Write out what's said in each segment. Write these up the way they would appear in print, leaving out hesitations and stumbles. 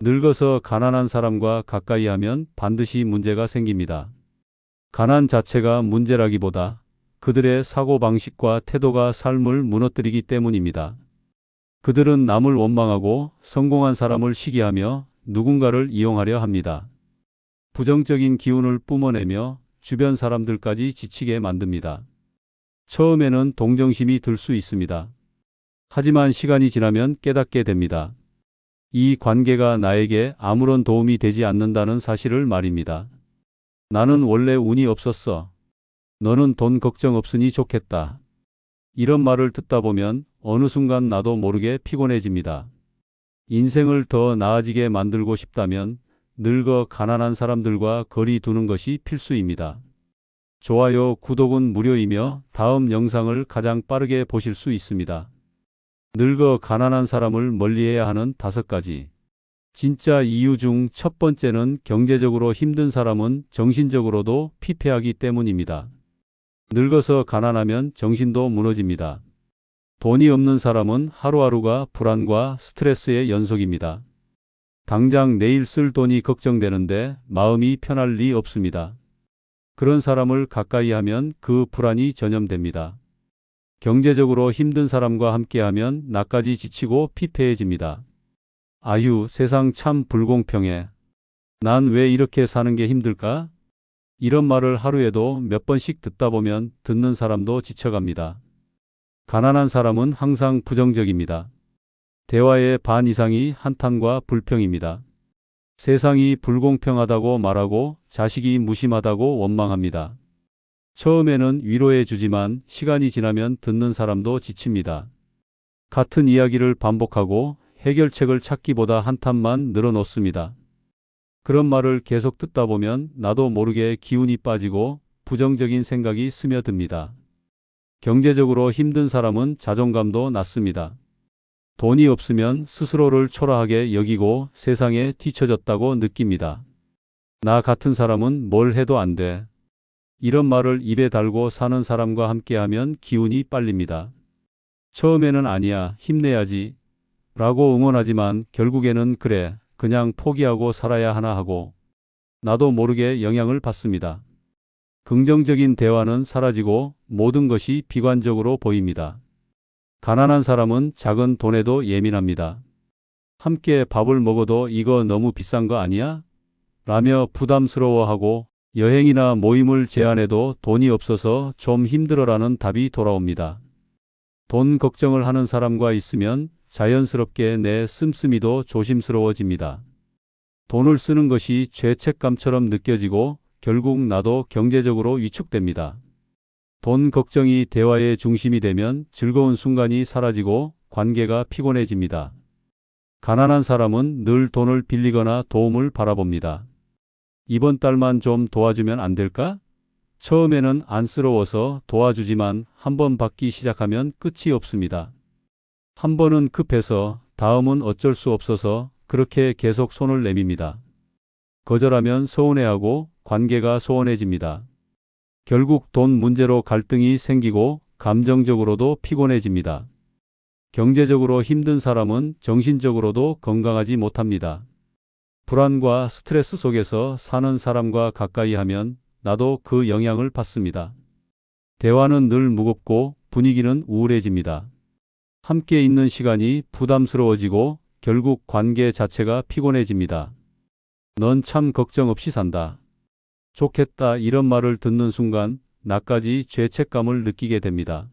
늙어서 가난한 사람과 가까이 하면 반드시 문제가 생깁니다. 가난 자체가 문제라기보다 그들의 사고방식과 태도가 삶을 무너뜨리기 때문입니다. 그들은 남을 원망하고 성공한 사람을 시기하며 누군가를 이용하려 합니다. 부정적인 기운을 뿜어내며 주변 사람들까지 지치게 만듭니다. 처음에는 동정심이 들 수 있습니다. 하지만 시간이 지나면 깨닫게 됩니다. 이 관계가 나에게 아무런 도움이 되지 않는다는 사실을 말입니다. 나는 원래 운이 없었어. 너는 돈 걱정 없으니 좋겠다. 이런 말을 듣다 보면 어느 순간 나도 모르게 피곤해집니다. 인생을 더 나아지게 만들고 싶다면 늙어 가난한 사람들과 거리 두는 것이 필수입니다. 좋아요, 구독은 무료이며 다음 영상을 가장 빠르게 보실 수 있습니다. 늙어 가난한 사람을 멀리해야 하는 5가지. 진짜 이유 중 첫 번째는 경제적으로 힘든 사람은 정신적으로도 피폐하기 때문입니다. 늙어서 가난하면 정신도 무너집니다. 돈이 없는 사람은 하루하루가 불안과 스트레스의 연속입니다. 당장 내일 쓸 돈이 걱정되는데 마음이 편할 리 없습니다. 그런 사람을 가까이 하면 그 불안이 전염됩니다. 경제적으로 힘든 사람과 함께하면 나까지 지치고 피폐해집니다. 아휴, 세상 참 불공평해. 난 왜 이렇게 사는 게 힘들까? 이런 말을 하루에도 몇 번씩 듣다 보면 듣는 사람도 지쳐갑니다. 가난한 사람은 항상 부정적입니다. 대화의 반 이상이 한탄과 불평입니다. 세상이 불공평하다고 말하고 자식이 무심하다고 원망합니다. 처음에는 위로해 주지만 시간이 지나면 듣는 사람도 지칩니다. 같은 이야기를 반복하고 해결책을 찾기보다 한탄만 늘어놓습니다. 그런 말을 계속 듣다 보면 나도 모르게 기운이 빠지고 부정적인 생각이 스며듭니다. 경제적으로 힘든 사람은 자존감도 낮습니다. 돈이 없으면 스스로를 초라하게 여기고 세상에 뒤처졌다고 느낍니다. 나 같은 사람은 뭘 해도 안 돼. 이런 말을 입에 달고 사는 사람과 함께하면 기운이 빨립니다. 처음에는 아니야, 힘내야지 라고 응원하지만 결국에는 그래, 그냥 포기하고 살아야 하나 하고 나도 모르게 영향을 받습니다. 긍정적인 대화는 사라지고 모든 것이 비관적으로 보입니다. 가난한 사람은 작은 돈에도 예민합니다. 함께 밥을 먹어도 이거 너무 비싼 거 아니야? 라며 부담스러워하고 여행이나 모임을 제안해도 돈이 없어서 좀 힘들어라는 답이 돌아옵니다. 돈 걱정을 하는 사람과 있으면 자연스럽게 내 씀씀이도 조심스러워집니다. 돈을 쓰는 것이 죄책감처럼 느껴지고 결국 나도 경제적으로 위축됩니다. 돈 걱정이 대화의 중심이 되면 즐거운 순간이 사라지고 관계가 피곤해집니다. 가난한 사람은 늘 돈을 빌리거나 도움을 바라봅니다. 이번 달만 좀 도와주면 안 될까? 처음에는 안쓰러워서 도와주지만 한 번 받기 시작하면 끝이 없습니다. 한 번은 급해서 다음은 어쩔 수 없어서 그렇게 계속 손을 내밉니다. 거절하면 서운해하고 관계가 소원해집니다. 결국 돈 문제로 갈등이 생기고 감정적으로도 피곤해집니다. 경제적으로 힘든 사람은 정신적으로도 건강하지 못합니다. 불안과 스트레스 속에서 사는 사람과 가까이 하면 나도 그 영향을 받습니다. 대화는 늘 무겁고 분위기는 우울해집니다. 함께 있는 시간이 부담스러워지고 결국 관계 자체가 피곤해집니다. 넌 참 걱정 없이 산다. 좋겠다, 이런 말을 듣는 순간 나까지 죄책감을 느끼게 됩니다.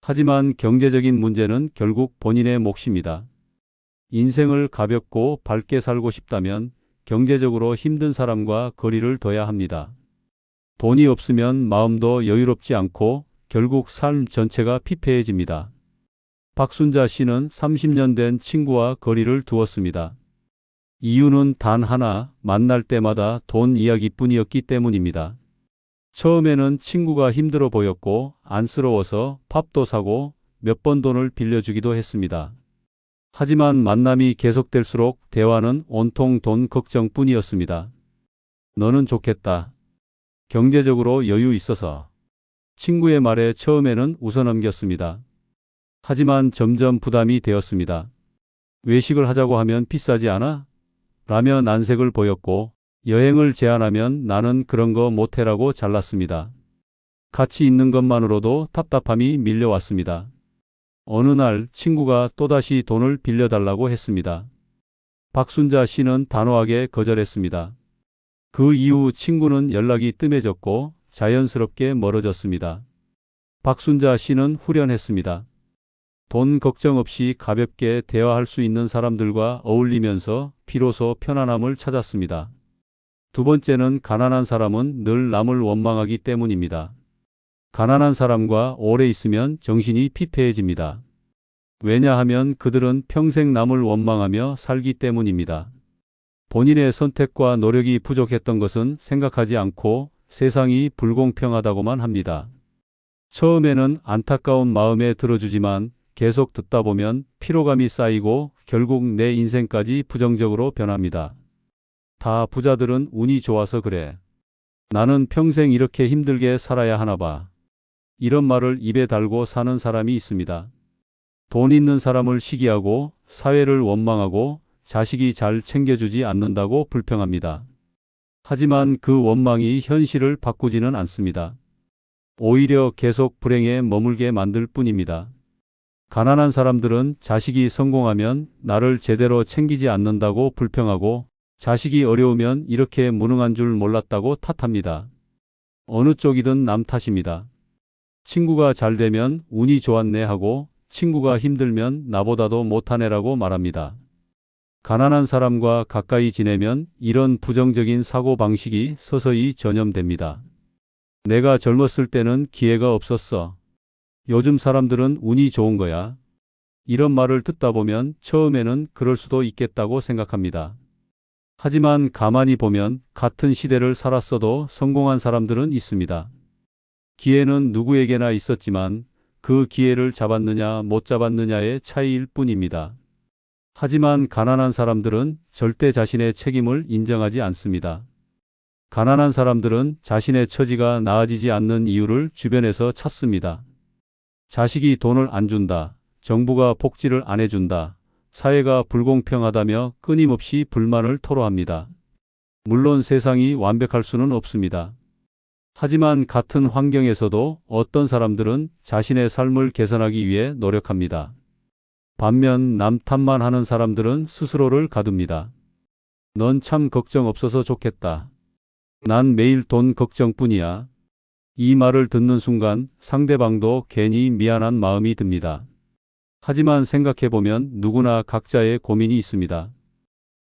하지만 경제적인 문제는 결국 본인의 몫입니다. 인생을 가볍고 밝게 살고 싶다면 경제적으로 힘든 사람과 거리를 둬야 합니다. 돈이 없으면 마음도 여유롭지 않고 결국 삶 전체가 피폐해집니다. 박순자 씨는 30년 된 친구와 거리를 두었습니다. 이유는 단 하나, 만날 때마다 돈 이야기뿐이었기 때문입니다. 처음에는 친구가 힘들어 보였고 안쓰러워서 밥도 사고 몇 번 돈을 빌려주기도 했습니다. 하지만 만남이 계속될수록 대화는 온통 돈 걱정뿐이었습니다. 너는 좋겠다. 경제적으로 여유 있어서. 친구의 말에 처음에는 웃어넘겼습니다. 하지만 점점 부담이 되었습니다. 외식을 하자고 하면 비싸지 않아? 라며 난색을 보였고 여행을 제안하면 나는 그런 거 못해라고 잘랐습니다. 같이 있는 것만으로도 답답함이 밀려왔습니다. 어느 날 친구가 또다시 돈을 빌려달라고 했습니다. 박순자 씨는 단호하게 거절했습니다. 그 이후 친구는 연락이 뜸해졌고 자연스럽게 멀어졌습니다. 박순자 씨는 후련했습니다. 돈 걱정 없이 가볍게 대화할 수 있는 사람들과 어울리면서 비로소 편안함을 찾았습니다. 두 번째는 가난한 사람은 늘 남을 원망하기 때문입니다. 가난한 사람과 오래 있으면 정신이 피폐해집니다. 왜냐하면 그들은 평생 남을 원망하며 살기 때문입니다. 본인의 선택과 노력이 부족했던 것은 생각하지 않고 세상이 불공평하다고만 합니다. 처음에는 안타까운 마음에 들어주지만 계속 듣다 보면 피로감이 쌓이고 결국 내 인생까지 부정적으로 변합니다. 다 부자들은 운이 좋아서 그래. 나는 평생 이렇게 힘들게 살아야 하나 봐. 이런 말을 입에 달고 사는 사람이 있습니다. 돈 있는 사람을 시기하고 사회를 원망하고 자식이 잘 챙겨주지 않는다고 불평합니다. 하지만 그 원망이 현실을 바꾸지는 않습니다. 오히려 계속 불행에 머물게 만들 뿐입니다. 가난한 사람들은 자식이 성공하면 나를 제대로 챙기지 않는다고 불평하고 자식이 어려우면 이렇게 무능한 줄 몰랐다고 탓합니다. 어느 쪽이든 남 탓입니다. 친구가 잘 되면 운이 좋았네 하고 친구가 힘들면 나보다도 못하네라고 말합니다. 가난한 사람과 가까이 지내면 이런 부정적인 사고방식이 서서히 전염됩니다. 내가 젊었을 때는 기회가 없었어. 요즘 사람들은 운이 좋은 거야. 이런 말을 듣다 보면 처음에는 그럴 수도 있겠다고 생각합니다. 하지만 가만히 보면 같은 시대를 살았어도 성공한 사람들은 있습니다. 기회는 누구에게나 있었지만 그 기회를 잡았느냐 못 잡았느냐의 차이일 뿐입니다. 하지만 가난한 사람들은 절대 자신의 책임을 인정하지 않습니다. 가난한 사람들은 자신의 처지가 나아지지 않는 이유를 주변에서 찾습니다. 자식이 돈을 안 준다. 정부가 복지를 안 해준다. 사회가 불공평하다며 끊임없이 불만을 토로합니다. 물론 세상이 완벽할 수는 없습니다. 하지만 같은 환경에서도 어떤 사람들은 자신의 삶을 개선하기 위해 노력합니다. 반면 남 탓만 하는 사람들은 스스로를 가둡니다. 넌 참 걱정 없어서 좋겠다. 난 매일 돈 걱정뿐이야. 이 말을 듣는 순간 상대방도 괜히 미안한 마음이 듭니다. 하지만 생각해보면 누구나 각자의 고민이 있습니다.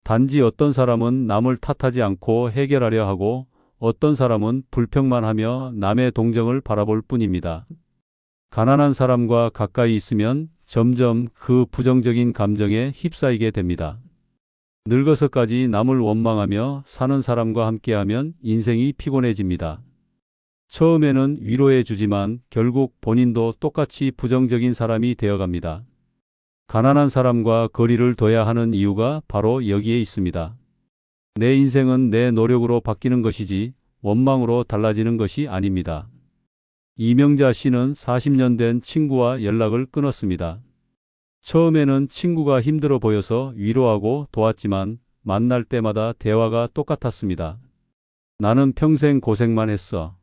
단지 어떤 사람은 남을 탓하지 않고 해결하려 하고 어떤 사람은 불평만 하며 남의 동정을 바라볼 뿐입니다. 가난한 사람과 가까이 있으면 점점 그 부정적인 감정에 휩싸이게 됩니다. 늙어서까지 남을 원망하며 사는 사람과 함께하면 인생이 피곤해집니다. 처음에는 위로해 주지만 결국 본인도 똑같이 부정적인 사람이 되어갑니다. 가난한 사람과 거리를 둬야 하는 이유가 바로 여기에 있습니다. 내 인생은 내 노력으로 바뀌는 것이지 원망으로 달라지는 것이 아닙니다. 이명자 씨는 40년 된 친구와 연락을 끊었습니다. 처음에는 친구가 힘들어 보여서 위로하고 도왔지만 만날 때마다 대화가 똑같았습니다. 나는 평생 고생만 했어.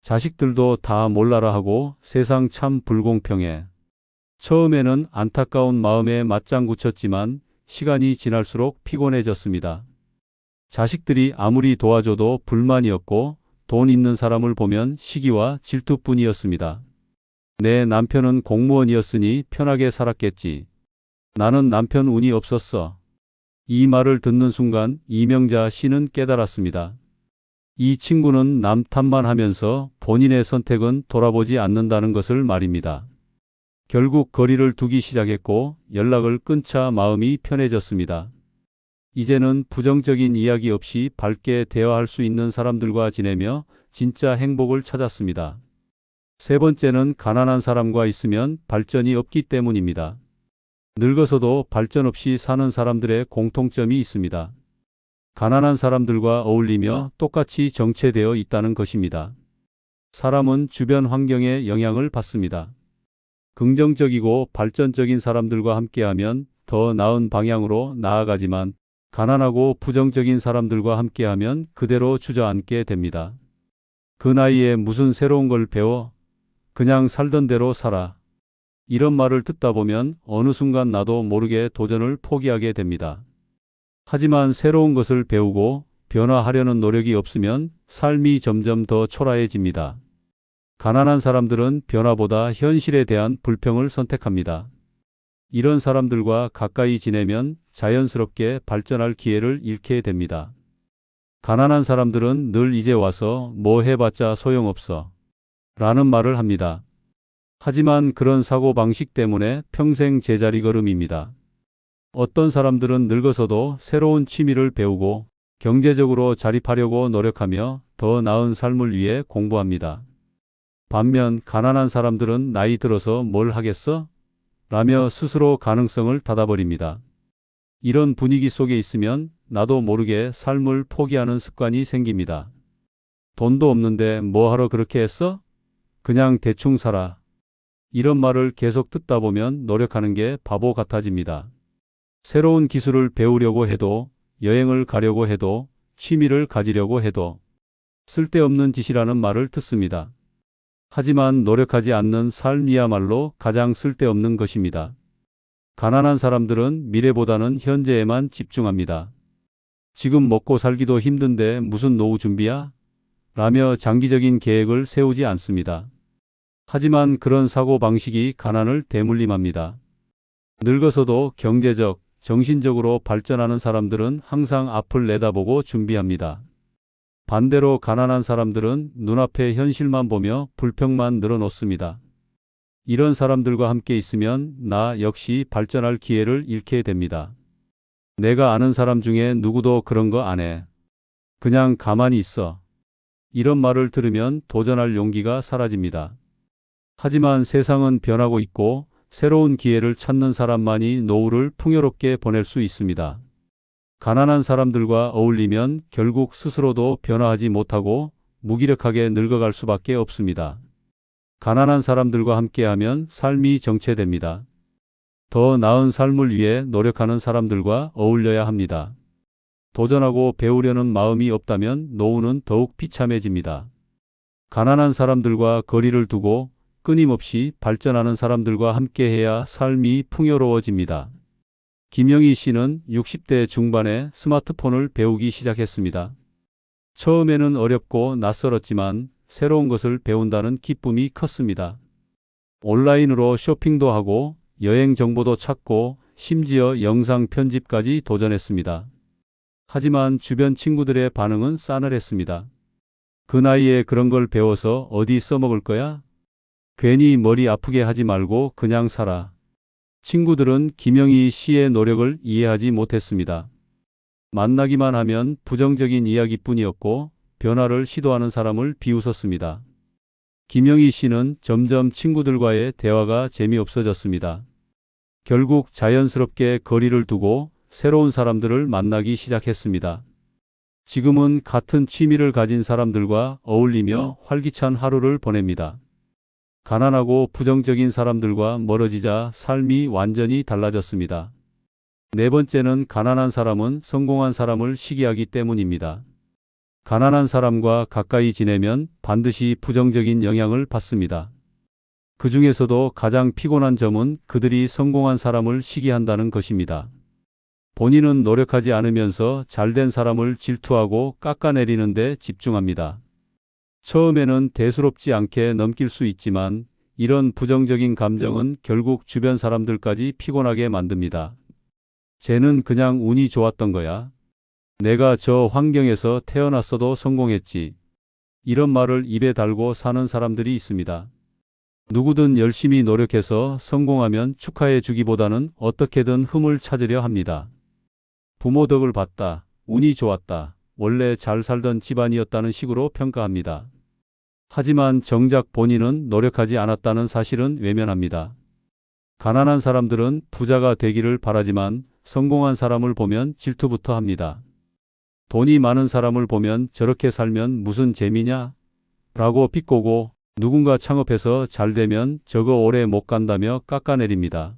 자식들도 다 몰라라 하고 세상 참 불공평해. 처음에는 안타까운 마음에 맞장구 쳤지만 시간이 지날수록 피곤해졌습니다. 자식들이 아무리 도와줘도 불만이었고 돈 있는 사람을 보면 시기와 질투뿐이었습니다. 내 남편은 공무원이었으니 편하게 살았겠지. 나는 남편 운이 없었어. 이 말을 듣는 순간 이명자 씨는 깨달았습니다. 이 친구는 남 탓만 하면서 본인의 선택은 돌아보지 않는다는 것을 말입니다. 결국 거리를 두기 시작했고 연락을 끊자 마음이 편해졌습니다. 이제는 부정적인 이야기 없이 밝게 대화할 수 있는 사람들과 지내며 진짜 행복을 찾았습니다. 세 번째는 가난한 사람과 있으면 발전이 없기 때문입니다. 늙어서도 발전 없이 사는 사람들의 공통점이 있습니다. 가난한 사람들과 어울리며 똑같이 정체되어 있다는 것입니다. 사람은 주변 환경에 영향을 받습니다. 긍정적이고 발전적인 사람들과 함께하면 더 나은 방향으로 나아가지만 가난하고 부정적인 사람들과 함께하면 그대로 주저앉게 됩니다. 그 나이에 무슨 새로운 걸 배워? 그냥 살던 대로 살아. 이런 말을 듣다 보면 어느 순간 나도 모르게 도전을 포기하게 됩니다. 하지만 새로운 것을 배우고 변화하려는 노력이 없으면 삶이 점점 더 초라해집니다. 가난한 사람들은 변화보다 현실에 대한 불평을 선택합니다. 이런 사람들과 가까이 지내면 자연스럽게 발전할 기회를 잃게 됩니다. 가난한 사람들은 늘 이제 와서 뭐 해봤자 소용없어 라는 말을 합니다. 하지만 그런 사고방식 때문에 평생 제자리 걸음입니다. 어떤 사람들은 늙어서도 새로운 취미를 배우고 경제적으로 자립하려고 노력하며 더 나은 삶을 위해 공부합니다. 반면 가난한 사람들은 나이 들어서 뭘 하겠어? 라며 스스로 가능성을 닫아버립니다. 이런 분위기 속에 있으면 나도 모르게 삶을 포기하는 습관이 생깁니다. 돈도 없는데 뭐 하러 그렇게 했어? 그냥 대충 살아. 이런 말을 계속 듣다 보면 노력하는 게 바보 같아집니다. 새로운 기술을 배우려고 해도, 여행을 가려고 해도, 취미를 가지려고 해도 쓸데없는 짓이라는 말을 듣습니다. 하지만 노력하지 않는 삶이야말로 가장 쓸데없는 것입니다. 가난한 사람들은 미래보다는 현재에만 집중합니다. 지금 먹고 살기도 힘든데 무슨 노후 준비야? 라며 장기적인 계획을 세우지 않습니다. 하지만 그런 사고방식이 가난을 대물림합니다. 늙어서도 경제적, 정신적으로 발전하는 사람들은 항상 앞을 내다보고 준비합니다. 반대로 가난한 사람들은 눈앞의 현실만 보며 불평만 늘어놓습니다. 이런 사람들과 함께 있으면 나 역시 발전할 기회를 잃게 됩니다. 내가 아는 사람 중에 누구도 그런 거 안 해. 그냥 가만히 있어. 이런 말을 들으면 도전할 용기가 사라집니다. 하지만 세상은 변하고 있고 새로운 기회를 찾는 사람만이 노후를 풍요롭게 보낼 수 있습니다. 가난한 사람들과 어울리면 결국 스스로도 변화하지 못하고 무기력하게 늙어갈 수밖에 없습니다. 가난한 사람들과 함께하면 삶이 정체됩니다. 더 나은 삶을 위해 노력하는 사람들과 어울려야 합니다. 도전하고 배우려는 마음이 없다면 노후는 더욱 비참해집니다. 가난한 사람들과 거리를 두고 끊임없이 발전하는 사람들과 함께해야 삶이 풍요로워집니다. 김영희 씨는 60대 중반에 스마트폰을 배우기 시작했습니다. 처음에는 어렵고 낯설었지만 새로운 것을 배운다는 기쁨이 컸습니다. 온라인으로 쇼핑도 하고 여행 정보도 찾고 심지어 영상 편집까지 도전했습니다. 하지만 주변 친구들의 반응은 싸늘했습니다. 그 나이에 그런 걸 배워서 어디 써먹을 거야? 괜히 머리 아프게 하지 말고 그냥 살아. 친구들은 김영희 씨의 노력을 이해하지 못했습니다. 만나기만 하면 부정적인 이야기뿐이었고 변화를 시도하는 사람을 비웃었습니다. 김영희 씨는 점점 친구들과의 대화가 재미없어졌습니다. 결국 자연스럽게 거리를 두고 새로운 사람들을 만나기 시작했습니다. 지금은 같은 취미를 가진 사람들과 어울리며 활기찬 하루를 보냅니다. 가난하고 부정적인 사람들과 멀어지자 삶이 완전히 달라졌습니다. 네 번째는 가난한 사람은 성공한 사람을 시기하기 때문입니다. 가난한 사람과 가까이 지내면 반드시 부정적인 영향을 받습니다. 그 중에서도 가장 피곤한 점은 그들이 성공한 사람을 시기한다는 것입니다. 본인은 노력하지 않으면서 잘된 사람을 질투하고 깎아내리는 데 집중합니다. 처음에는 대수롭지 않게 넘길 수 있지만 이런 부정적인 감정은 결국 주변 사람들까지 피곤하게 만듭니다. 쟤는 그냥 운이 좋았던 거야. 내가 저 환경에서 태어났어도 성공했지. 이런 말을 입에 달고 사는 사람들이 있습니다. 누구든 열심히 노력해서 성공하면 축하해 주기보다는 어떻게든 흠을 찾으려 합니다. 부모 덕을 봤다. 운이 좋았다. 원래 잘 살던 집안이었다는 식으로 평가합니다. 하지만 정작 본인은 노력하지 않았다는 사실은 외면합니다. 가난한 사람들은 부자가 되기를 바라지만 성공한 사람을 보면 질투부터 합니다. 돈이 많은 사람을 보면 저렇게 살면 무슨 재미냐? 라고 비꼬고 누군가 창업해서 잘 되면 저거 오래 못 간다며 깎아내립니다.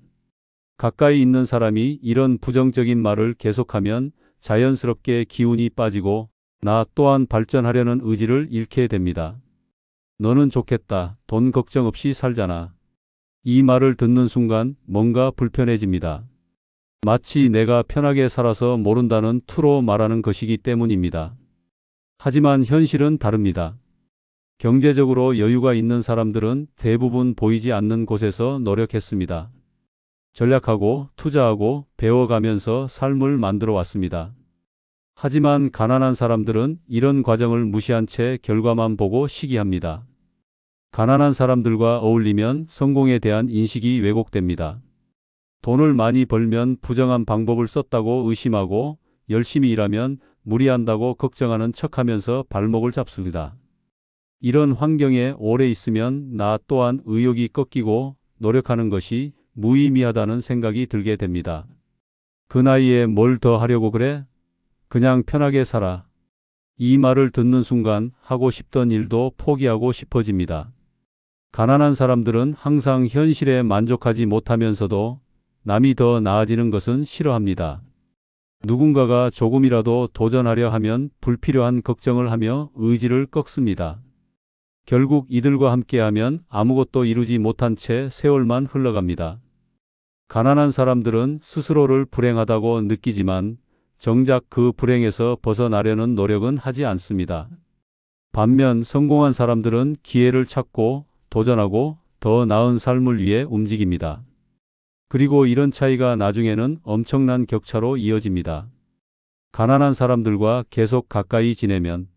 가까이 있는 사람이 이런 부정적인 말을 계속하면 자연스럽게 기운이 빠지고 나 또한 발전하려는 의지를 잃게 됩니다. 너는 좋겠다. 돈 걱정 없이 살잖아. 이 말을 듣는 순간 뭔가 불편해집니다. 마치 내가 편하게 살아서 모른다는 투로 말하는 것이기 때문입니다. 하지만 현실은 다릅니다. 경제적으로 여유가 있는 사람들은 대부분 보이지 않는 곳에서 노력했습니다. 전략하고 투자하고 배워가면서 삶을 만들어 왔습니다. 하지만 가난한 사람들은 이런 과정을 무시한 채 결과만 보고 시기합니다. 가난한 사람들과 어울리면 성공에 대한 인식이 왜곡됩니다. 돈을 많이 벌면 부정한 방법을 썼다고 의심하고 열심히 일하면 무리한다고 걱정하는 척하면서 발목을 잡습니다. 이런 환경에 오래 있으면 나 또한 의욕이 꺾이고 노력하는 것이 무의미하다는 생각이 들게 됩니다. 그 나이에 뭘 더 하려고 그래? 그냥 편하게 살아. 이 말을 듣는 순간 하고 싶던 일도 포기하고 싶어집니다. 가난한 사람들은 항상 현실에 만족하지 못하면서도 남이 더 나아지는 것은 싫어합니다. 누군가가 조금이라도 도전하려 하면 불필요한 걱정을 하며 의지를 꺾습니다. 결국 이들과 함께하면 아무것도 이루지 못한 채 세월만 흘러갑니다. 가난한 사람들은 스스로를 불행하다고 느끼지만 정작 그 불행에서 벗어나려는 노력은 하지 않습니다. 반면 성공한 사람들은 기회를 찾고 도전하고 더 나은 삶을 위해 움직입니다. 그리고 이런 차이가 나중에는 엄청난 격차로 이어집니다. 가난한 사람들과 계속 가까이 지내면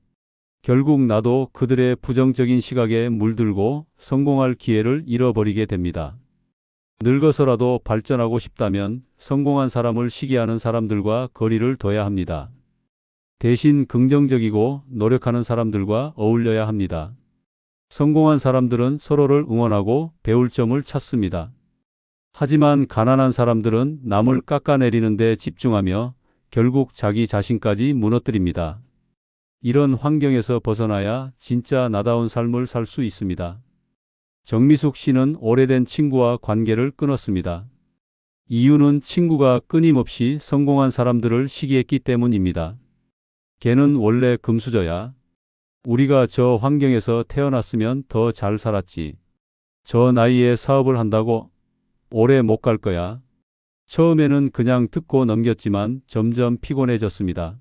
결국 나도 그들의 부정적인 시각에 물들고 성공할 기회를 잃어버리게 됩니다. 늙어서라도 발전하고 싶다면 성공한 사람을 시기하는 사람들과 거리를 둬야 합니다. 대신 긍정적이고 노력하는 사람들과 어울려야 합니다. 성공한 사람들은 서로를 응원하고 배울 점을 찾습니다. 하지만 가난한 사람들은 남을 깎아내리는 데 집중하며 결국 자기 자신까지 무너뜨립니다. 이런 환경에서 벗어나야 진짜 나다운 삶을 살 수 있습니다. 정미숙 씨는 오래된 친구와 관계를 끊었습니다. 이유는 친구가 끊임없이 성공한 사람들을 시기했기 때문입니다. 걔는 원래 금수저야. 우리가 저 환경에서 태어났으면 더 잘 살았지. 저 나이에 사업을 한다고 오래 못 갈 거야. 처음에는 그냥 듣고 넘겼지만 점점 피곤해졌습니다.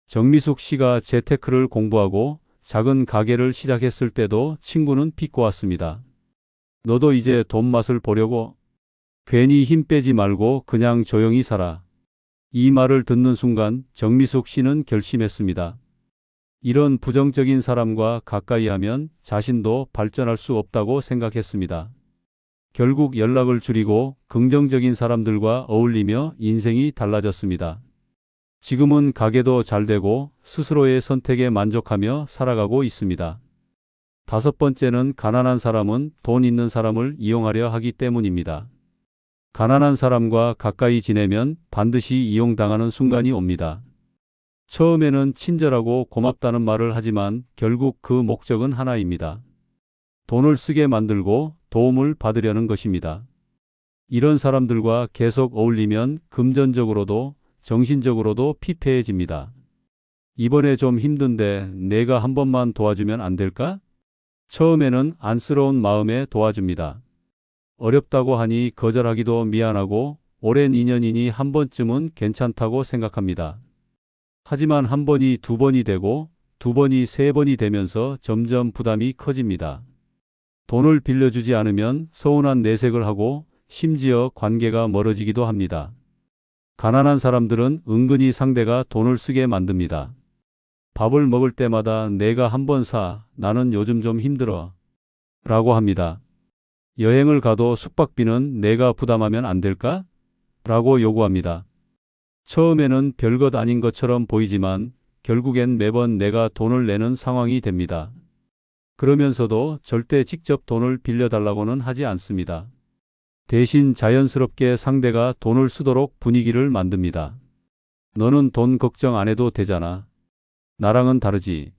정미숙 씨가 재테크를 공부하고 작은 가게를 시작했을 때도 친구는 비꼬았습니다. 너도 이제 돈 맛을 보려고? 괜히 힘 빼지 말고 그냥 조용히 살아. 이 말을 듣는 순간 정미숙 씨는 결심했습니다. 이런 부정적인 사람과 가까이 하면 자신도 발전할 수 없다고 생각했습니다. 결국 연락을 줄이고 긍정적인 사람들과 어울리며 인생이 달라졌습니다. 지금은 가게도 잘 되고 스스로의 선택에 만족하며 살아가고 있습니다. 다섯 번째는 가난한 사람은 돈 있는 사람을 이용하려 하기 때문입니다. 가난한 사람과 가까이 지내면 반드시 이용당하는 순간이 옵니다. 처음에는 친절하고 고맙다는 말을 하지만 결국 그 목적은 하나입니다. 돈을 쓰게 만들고 도움을 받으려는 것입니다. 이런 사람들과 계속 어울리면 금전적으로도 정신적으로도 피폐해집니다. 이번에 좀 힘든데 내가 한 번만 도와주면 안 될까? 처음에는 안쓰러운 마음에 도와줍니다. 어렵다고 하니 거절하기도 미안하고 오랜 인연이니 한 번쯤은 괜찮다고 생각합니다. 하지만 한 번이 두 번이 되고 두 번이 세 번이 되면서 점점 부담이 커집니다. 돈을 빌려주지 않으면 서운한 내색을 하고 심지어 관계가 멀어지기도 합니다. 가난한 사람들은 은근히 상대가 돈을 쓰게 만듭니다. 밥을 먹을 때마다 내가 한 번 사, 나는 요즘 좀 힘들어 라고 합니다. 여행을 가도 숙박비는 내가 부담하면 안 될까? 라고 요구합니다. 처음에는 별것 아닌 것처럼 보이지만 결국엔 매번 내가 돈을 내는 상황이 됩니다. 그러면서도 절대 직접 돈을 빌려달라고는 하지 않습니다. 대신 자연스럽게 상대가 돈을 쓰도록 분위기를 만듭니다. 너는 돈 걱정 안 해도 되잖아. 나랑은 다르지.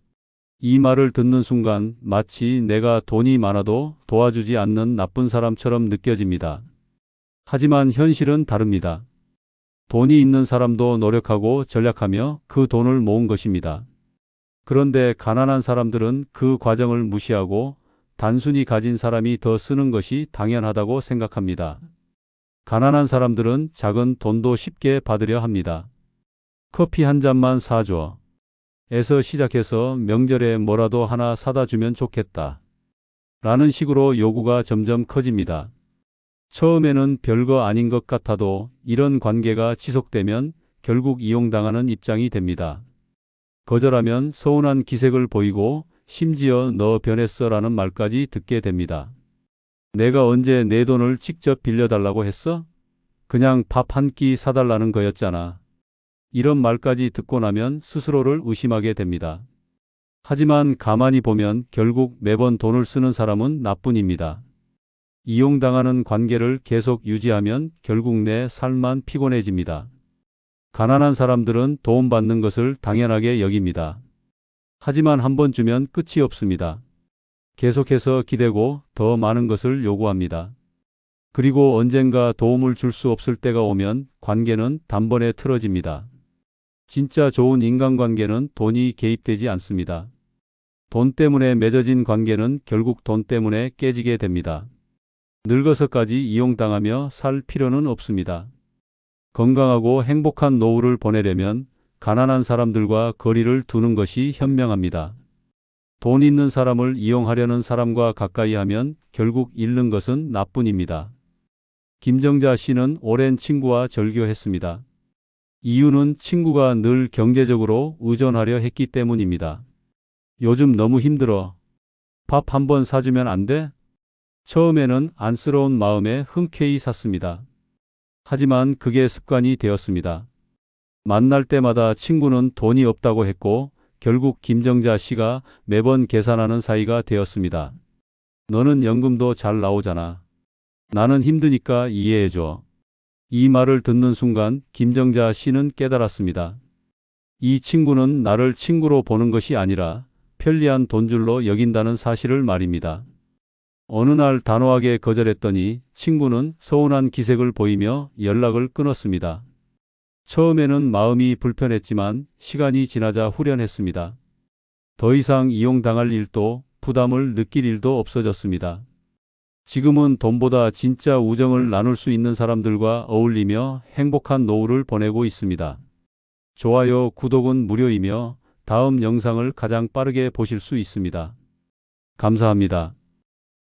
이 말을 듣는 순간 마치 내가 돈이 많아도 도와주지 않는 나쁜 사람처럼 느껴집니다. 하지만 현실은 다릅니다. 돈이 있는 사람도 노력하고 전략하며 그 돈을 모은 것입니다. 그런데 가난한 사람들은 그 과정을 무시하고 단순히 가진 사람이 더 쓰는 것이 당연하다고 생각합니다. 가난한 사람들은 작은 돈도 쉽게 받으려 합니다. 커피 한 잔만 사줘. 에서 시작해서 명절에 뭐라도 하나 사다 주면 좋겠다. 라는 식으로 요구가 점점 커집니다. 처음에는 별거 아닌 것 같아도 이런 관계가 지속되면 결국 이용당하는 입장이 됩니다. 거절하면 서운한 기색을 보이고 심지어 너 변했어 라는 말까지 듣게 됩니다. 내가 언제 내 돈을 직접 빌려달라고 했어? 그냥 밥 한 끼 사달라는 거였잖아. 이런 말까지 듣고 나면 스스로를 의심하게 됩니다. 하지만 가만히 보면 결국 매번 돈을 쓰는 사람은 나뿐입니다. 이용당하는 관계를 계속 유지하면 결국 내 삶만 피곤해집니다. 가난한 사람들은 도움받는 것을 당연하게 여깁니다. 하지만 한 번 주면 끝이 없습니다. 계속해서 기대고 더 많은 것을 요구합니다. 그리고 언젠가 도움을 줄 수 없을 때가 오면 관계는 단번에 틀어집니다. 진짜 좋은 인간관계는 돈이 개입되지 않습니다. 돈 때문에 맺어진 관계는 결국 돈 때문에 깨지게 됩니다. 늙어서까지 이용당하며 살 필요는 없습니다. 건강하고 행복한 노후를 보내려면 가난한 사람들과 거리를 두는 것이 현명합니다. 돈 있는 사람을 이용하려는 사람과 가까이 하면 결국 잃는 것은 나뿐입니다. 김정자 씨는 오랜 친구와 절교했습니다. 이유는 친구가 늘 경제적으로 의존하려 했기 때문입니다. 요즘 너무 힘들어. 밥 한 번 사주면 안 돼? 처음에는 안쓰러운 마음에 흔쾌히 샀습니다. 하지만 그게 습관이 되었습니다. 만날 때마다 친구는 돈이 없다고 했고 결국 김정자 씨가 매번 계산하는 사이가 되었습니다. 너는 연금도 잘 나오잖아. 나는 힘드니까 이해해줘. 이 말을 듣는 순간 김정자 씨는 깨달았습니다. 이 친구는 나를 친구로 보는 것이 아니라 편리한 돈줄로 여긴다는 사실을 말입니다. 어느 날 단호하게 거절했더니 친구는 서운한 기색을 보이며 연락을 끊었습니다. 처음에는 마음이 불편했지만 시간이 지나자 후련했습니다. 더 이상 이용당할 일도 부담을 느낄 일도 없어졌습니다. 지금은 돈보다 진짜 우정을 나눌 수 있는 사람들과 어울리며 행복한 노후를 보내고 있습니다. 좋아요, 구독은 무료이며 다음 영상을 가장 빠르게 보실 수 있습니다. 감사합니다.